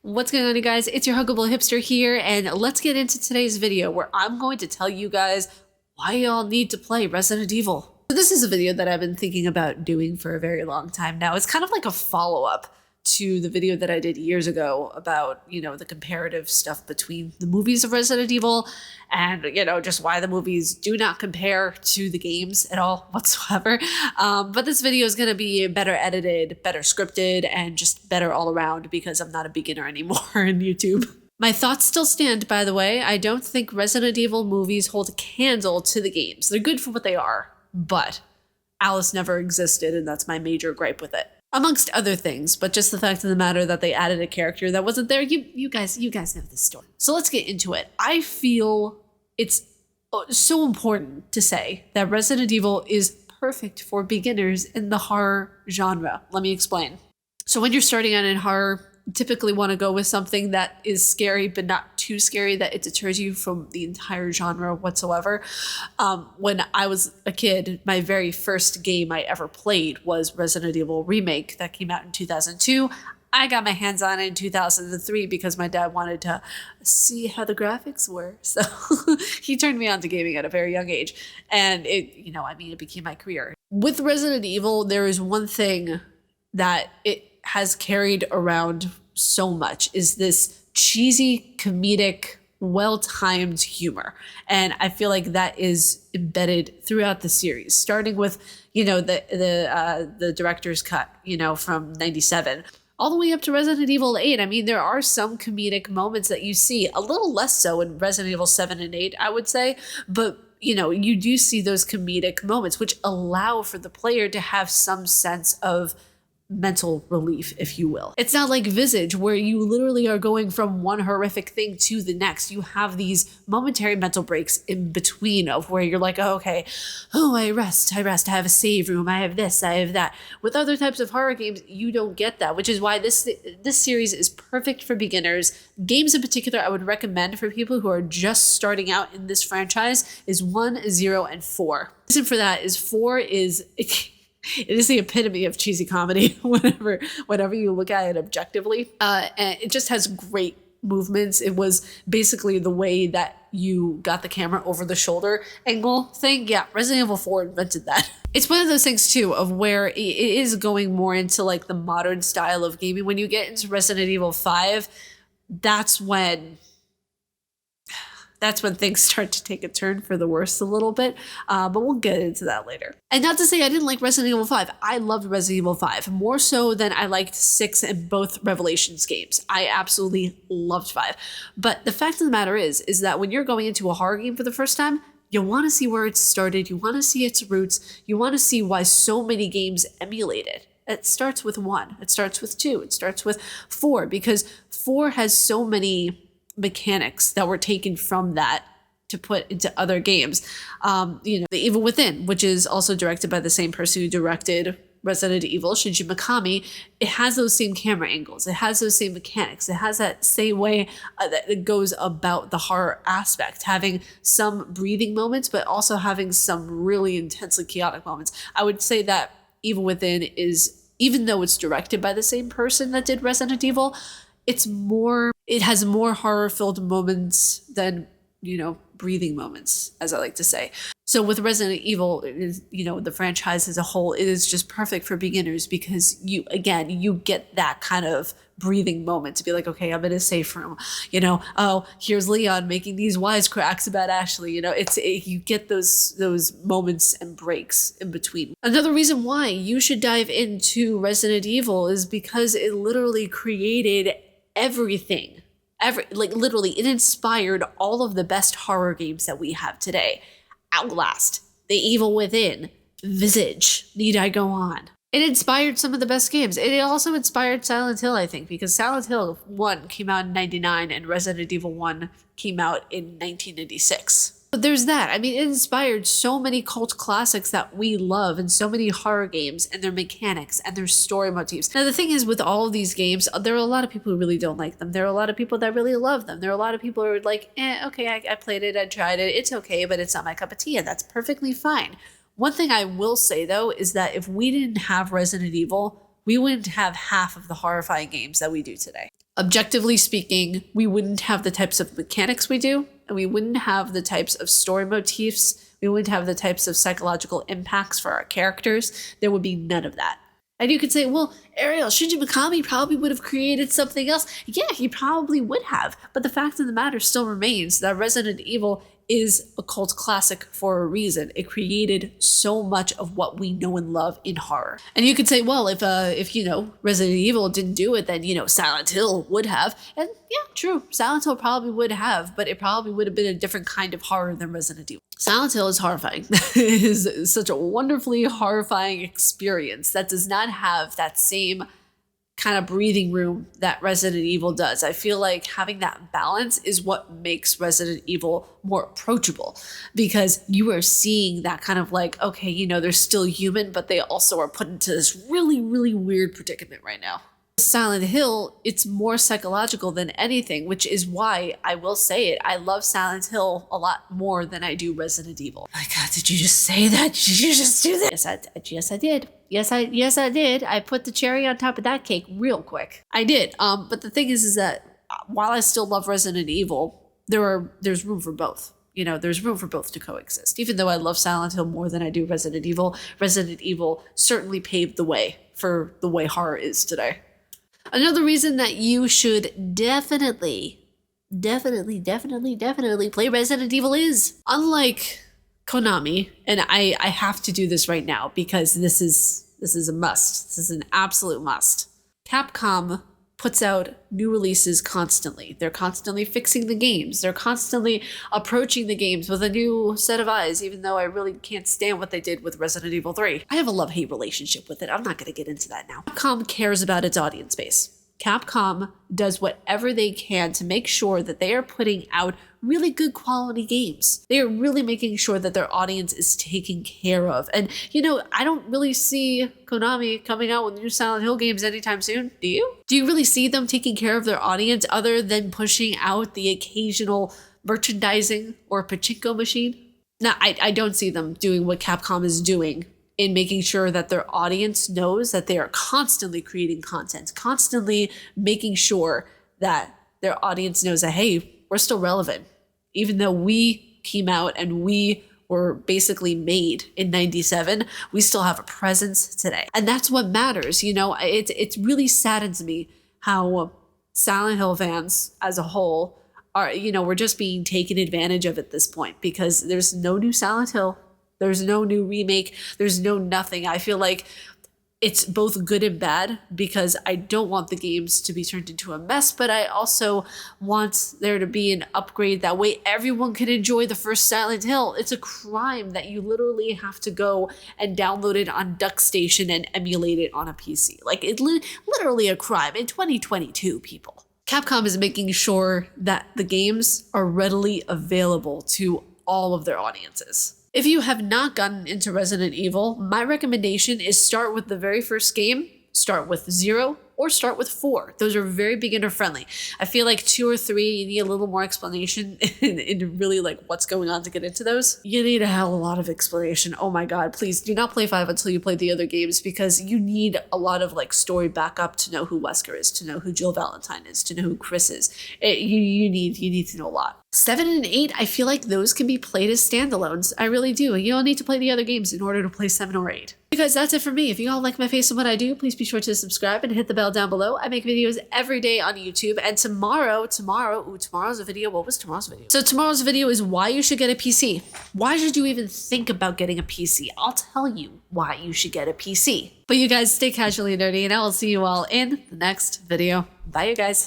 What's going on, you guys? It's your huggable hipster here, and let's get into today's video where I'm going to tell you guys why y'all need to play Resident Evil. So this is a video that I've been thinking about doing for a very long time now. It's kind of like a follow-up to the video that I did years ago about, the comparative stuff between the movies of Resident Evil and, just why the movies do not compare to the games at all whatsoever. But this video is going to be better edited, better scripted, and just better all around because I'm not a beginner anymore in YouTube. My thoughts still stand, by the way. I don't think Resident Evil movies hold a candle to the games. They're good for what they are, but Alice never existed, and that's my major gripe with it. Amongst other things, but just the fact of the matter that they added a character that wasn't there. You guys know this story. So let's get into it. I feel it's so important to say that Resident Evil is perfect for beginners in the horror genre. Let me explain. So when you're starting out in horror, you typically want to go with something that is scary, but not too scary that it deters you from the entire genre whatsoever. When I was a kid, my very first game I ever played was Resident Evil Remake that came out in 2002. I got my hands on it in 2003 because my dad wanted to see how the graphics were. So he turned me on to gaming at a very young age. And it became my career. With Resident Evil, there is one thing that it has carried around so much is this cheesy, comedic, well-timed humor. And I feel like that is embedded throughout the series, starting with, the director's cut, from 97, all the way up to Resident Evil 8. I mean, there are some comedic moments that you see, a little less so in Resident Evil 7 and 8, I would say, but you do see those comedic moments, which allow for the player to have some sense of mental relief, if you will. It's not like Visage, where you literally are going from one horrific thing to the next. You have these momentary mental breaks in between of where you're like, I rest, I have a save room, I have this, I have that. With other types of horror games, you don't get that, which is why this series is perfect for beginners. Games in particular I would recommend for people who are just starting out in this franchise is 1, 0, and 4. The reason for that is 4 is... It is the epitome of cheesy comedy whenever you look at it objectively. And it just has great movements. It was basically the way that you got the camera over the shoulder angle thing. Yeah, Resident Evil 4 invented that. It's one of those things too of where it is going more into like the modern style of gaming. When you get into Resident Evil 5, that's when things start to take a turn for the worse a little bit, but we'll get into that later. And not to say I didn't like Resident Evil 5. I loved Resident Evil 5 more so than I liked 6 and both Revelations games. I absolutely loved 5. But the fact of the matter is that when you're going into a horror game for the first time, you want to see where it started. You want to see its roots. You want to see why so many games emulate it. It starts with 1. It starts with 2. It starts with 4 because 4 has so many mechanics that were taken from that to put into other games. The Evil Within, which is also directed by the same person who directed Resident Evil, Shinji Mikami, it has those same camera angles. It has those same mechanics. It has that same way that it goes about the horror aspect, having some breathing moments, but also having some really intensely chaotic moments. I would say that Evil Within is, even though it's directed by the same person that did Resident Evil, it has more horror-filled moments than, breathing moments, as I like to say. So with Resident Evil, the franchise as a whole, it is just perfect for beginners because you get that kind of breathing moment to be like, okay, I'm in a safe room. Here's Leon making these wisecracks about Ashley. You get those moments and breaks in between. Another reason why you should dive into Resident Evil is because it literally created everything. Literally, it inspired all of the best horror games that we have today. Outlast, The Evil Within, Visage, need I go on? It inspired some of the best games. It also inspired Silent Hill, I think, because Silent Hill 1 came out in 99 and Resident Evil 1 came out in 1996. But there's that. I mean, it inspired so many cult classics that we love and so many horror games and their mechanics and their story motifs. Now, the thing is with all of these games, there are a lot of people who really don't like them. There are a lot of people that really love them. There are a lot of people who are like, okay, I played it, I tried it, it's okay, but it's not my cup of tea, and that's perfectly fine. One thing I will say, though, is that if we didn't have Resident Evil, we wouldn't have half of the horrifying games that we do today. Objectively speaking, we wouldn't have the types of mechanics we do, and we wouldn't have the types of story motifs, we wouldn't have the types of psychological impacts for our characters. There would be none of that. And you could say, well, Ariel, Shinji Mikami probably would have created something else. Yeah, he probably would have. But the fact of the matter still remains that Resident Evil is a cult classic for a reason. It created so much of what we know and love in horror. And you could say, well, if you know, Resident Evil didn't do it, then, you know, Silent Hill would have. And yeah, true, Silent Hill probably would have, but it probably would have been a different kind of horror than Resident Evil. Silent Hill is horrifying. It is such a wonderfully horrifying experience that does not have that same kind of breathing room that Resident Evil does. I feel like having that balance is what makes Resident Evil more approachable, because you are seeing that kind of like, okay, you know, they're still human, but they also are put into this really, really weird predicament right now. Silent Hill, it's more psychological than anything, which is why I will say it. I love Silent Hill a lot more than I do Resident Evil. My God, did you just say that? Did you just do that? Yes, I did. Yes, I did. I put the cherry on top of that cake real quick. I did. But the thing is that while I still love Resident Evil, there's room for both. You know, there's room for both to coexist. Even though I love Silent Hill more than I do Resident Evil certainly paved the way for the way horror is today. Another reason that you should definitely play Resident Evil is, unlike Konami, and I have to do this right now because this is a must. This is an absolute must. Capcom puts out new releases constantly. They're constantly fixing the games. They're constantly approaching the games with a new set of eyes, even though I really can't stand what they did with Resident Evil 3. I have a love-hate relationship with it. I'm not going to get into that now. Capcom cares about its audience base. Capcom does whatever they can to make sure that they are putting out really good quality games. They are really making sure that their audience is taken care of. And, you know, I don't really see Konami coming out with new Silent Hill games anytime soon. Do you? Do you really see them taking care of their audience other than pushing out the occasional merchandising or pachinko machine? No, I don't see them doing what Capcom is doing in making sure that their audience knows that they are constantly creating content, constantly making sure that their audience knows that, hey, we're still relevant. Even though we came out and we were basically made in '97, we still have a presence today. And that's what matters. You know, it really saddens me how Silent Hill fans as a whole are, you know, we're just being taken advantage of at this point because there's no new Silent Hill. There's no new remake. There's no nothing. I feel like it's both good and bad because I don't want the games to be turned into a mess, but I also want there to be an upgrade. That way everyone can enjoy the first Silent Hill. It's a crime that you literally have to go and download it on DuckStation and emulate it on a PC. Like, it's literally a crime in 2022, people. Capcom is making sure that the games are readily available to all of their audiences. If you have not gotten into Resident Evil, my recommendation is start with the very first game, start with 0, or start with 4. Those are very beginner friendly. I feel like 2 or 3, you need a little more explanation in really like what's going on to get into those. You need a hell of a lot of explanation. Oh my God, please do not play 5 until you play the other games because you need a lot of like story backup to know who Wesker is, to know who Jill Valentine is, to know who Chris is. You need to know a lot. 7 and 8, I feel like those can be played as standalones. I really do. You don't need to play the other games in order to play 7 or 8. You guys, that's it for me. If you all like my face and what I do, please be sure to subscribe and hit the bell down below. I make videos every day on YouTube, and tomorrow's a video. What was tomorrow's video? So tomorrow's video is why you should get a PC. Why should you even think about getting a PC? I'll tell you why you should get a PC. But you guys stay casually nerdy, and I will see you all in the next video. Bye, you guys.